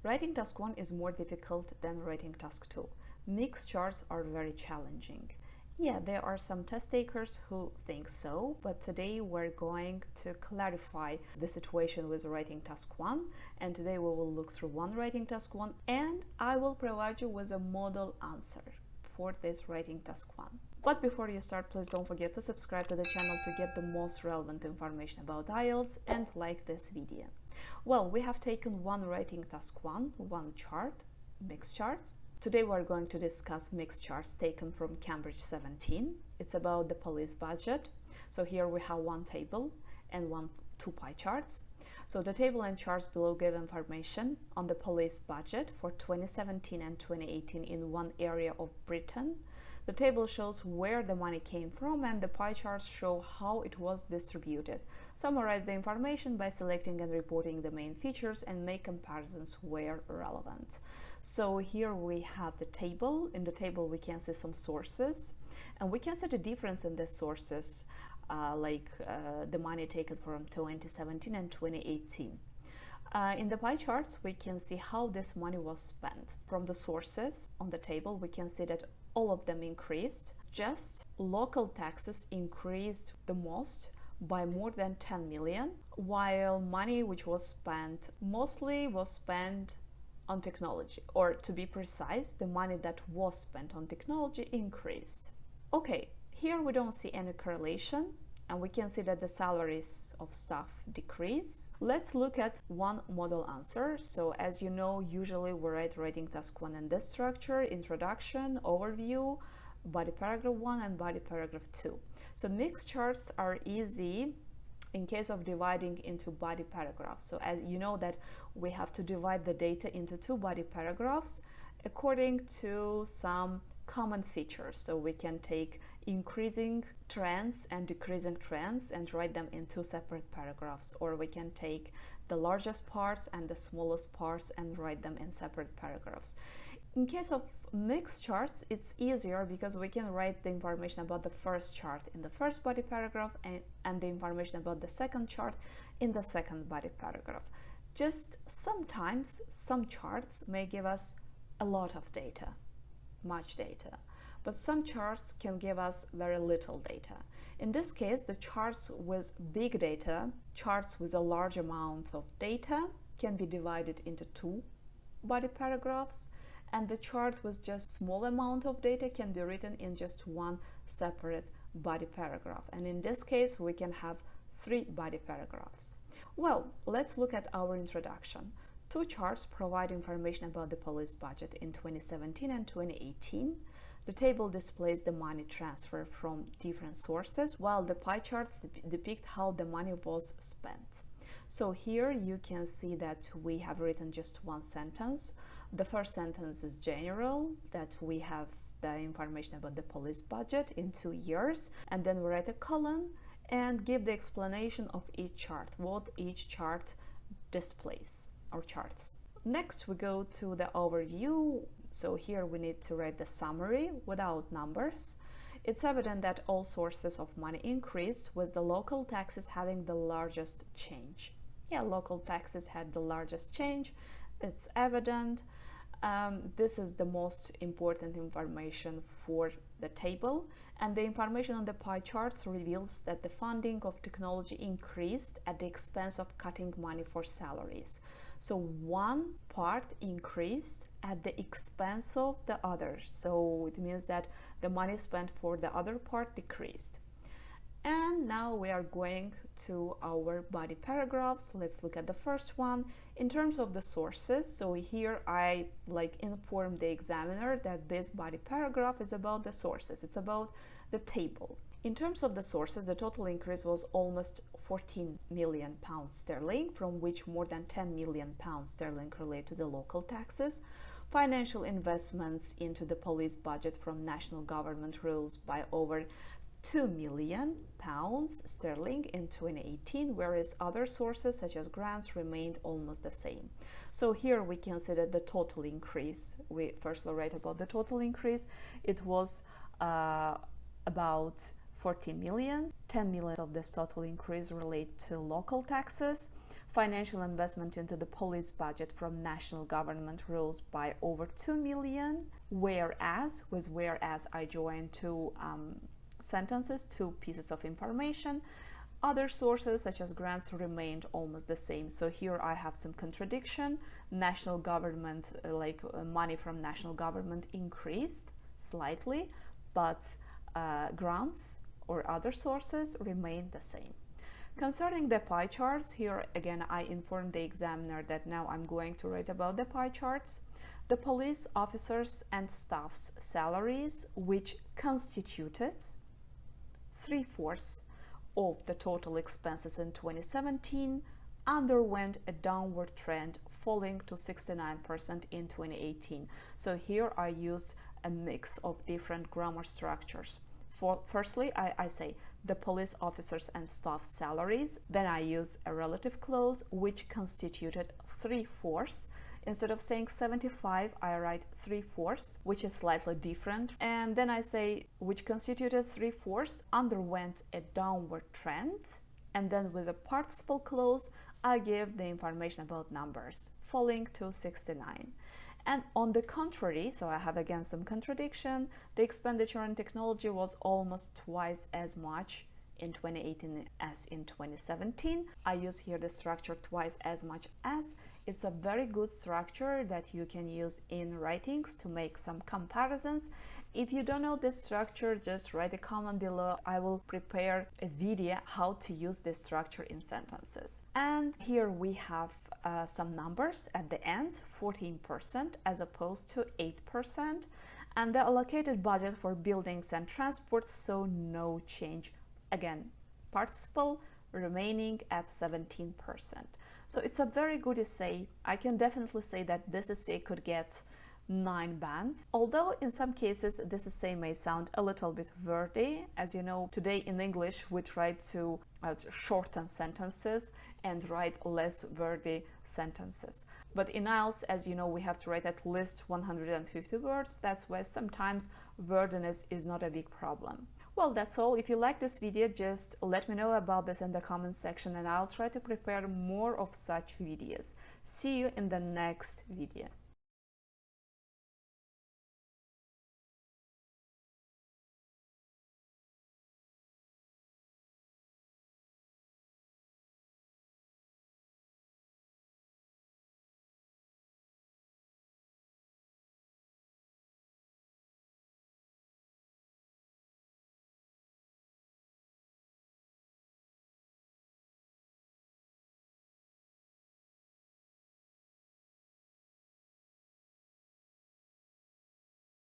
Writing task 1 is more difficult than writing task 2. Mixed charts are very challenging. Yeah, there are some test takers who think so, but today we're going to clarify the situation with writing task 1, and today we will look through one writing task 1, and I will provide you with a model answer for this writing task 1. But before you start, please don't forget to subscribe to the channel to get the most relevant information about IELTS and like this video. Well, we have taken one writing task 1, one chart, mixed charts. Today we're going to discuss mixed charts taken from Cambridge 17. It's about the police budget. So here we have one table and two pie charts. So the table and charts below give information on the police budget for 2017 and 2018 in one area of Britain. The table shows where the money came from, and the pie charts show how it was distributed. Summarize the information by selecting and reporting the main features and make comparisons where relevant. So here we have the table. In the table we can see some sources, and we can see the difference in the sources, the money taken from 2017 and 2018. In the pie charts, we can see how this money was spent. From the sources on the table, we can see that all of them increased. Just local taxes increased the most by more than 10 million, while money which was spent mostly was spent on technology, or to be precise, the money that was spent on technology increased. Okay, here we don't see any correlation, and we can see that the salaries of staff decrease. Let's look at one model answer. So as you know, usually we write writing task 1 in this structure: introduction, overview, body paragraph 1 and body paragraph 2. So mixed charts are easy in case of dividing into body paragraphs. So as you know that we have to divide the data into two body paragraphs according to some common features. So we can take increasing trends and decreasing trends and write them in two separate paragraphs, or we can take the largest parts and the smallest parts and write them in separate paragraphs. In case of mixed charts, it's easier because we can write the information about the first chart in the first body paragraph and the information about the second chart in the second body paragraph. Just sometimes some charts may give us a lot of data, much data, but some charts can give us very little data. In this case, the charts with big data, charts with a large amount of data, can be divided into two body paragraphs, and the chart with just small amount of data can be written in just one separate body paragraph. And in this case, we can have three body paragraphs. Well, let's look at our introduction. Two charts provide information about the police budget in 2017 and 2018. The table displays the money transfer from different sources, while the pie charts depict how the money was spent. So here you can see that we have written just one sentence. The first sentence is general, that we have the information about the police budget in 2 years, and then we write a column and give the explanation of each chart, what each chart displays or charts. Next we go to the overview. So here we need to write the summary without numbers. It's evident that all sources of money increased, with the local taxes having the largest change. Yeah, local taxes had the largest change. It's evident. This is the most important information for the table, and the information on the pie charts reveals that the funding of technology increased at the expense of cutting money for salaries. So one part increased at the expense of the other. So it means that the money spent for the other part decreased. And now we are going to our body paragraphs. Let's look at the first one. In terms of the sources, so here I inform the examiner that this body paragraph is about the sources. It's about the table. In terms of the sources, the total increase was almost 14 million pounds sterling, from which more than 10 million pounds sterling relate to the local taxes. Financial investments into the police budget from national government rose by over 2 million pounds sterling in 2018, whereas other sources such as grants remained almost the same. So here we can see that the total increase, we firstly write about the total increase, it was about 40 million. 10 million of this total increase relate to local taxes. Financial investment into the police budget from national government rose by over 2 million, whereas I joined two sentences, two pieces of information. Other sources such as grants remained almost the same. So here I have some contradiction. National government, money from national government increased slightly, but grants or other sources remained the same. Concerning the pie charts, here again I informed the examiner that now I'm going to write about the pie charts. The police officers and staff's salaries, which constituted 3/4 of the total expenses in 2017, underwent a downward trend, falling to 69% in 2018. So here I used a mix of different grammar structures. Firstly, I say the police officers and staff salaries, then I use a relative clause which constituted 3/4. Instead of saying 75, I write 3/4, which is slightly different. And then I say which constituted 3/4 underwent a downward trend. And then with a participle clause, I give the information about numbers, falling to 69. And on the contrary, so I have again some contradiction, the expenditure on technology was almost twice as much in 2018 as in 2017. I use here the structure twice as much as. It's a very good structure that you can use in writings to make some comparisons. If you don't know this structure, just write a comment below. I will prepare a video how to use this structure in sentences. And here we have some numbers at the end, 14% as opposed to 8%. And the allocated budget for buildings and transport saw no change. Again, participle remaining at 17%. So it's a very good essay. I can definitely say that this essay could get 9 bands. Although in some cases this essay may sound a little bit wordy. As you know, today in English we try to shorten sentences and write less wordy sentences. But in IELTS, as you know, we have to write at least 150 words. That's why sometimes wordiness is not a big problem. Well, that's all. If you like this video, just let me know about this in the comment section and I'll try to prepare more of such videos. See you in the next video.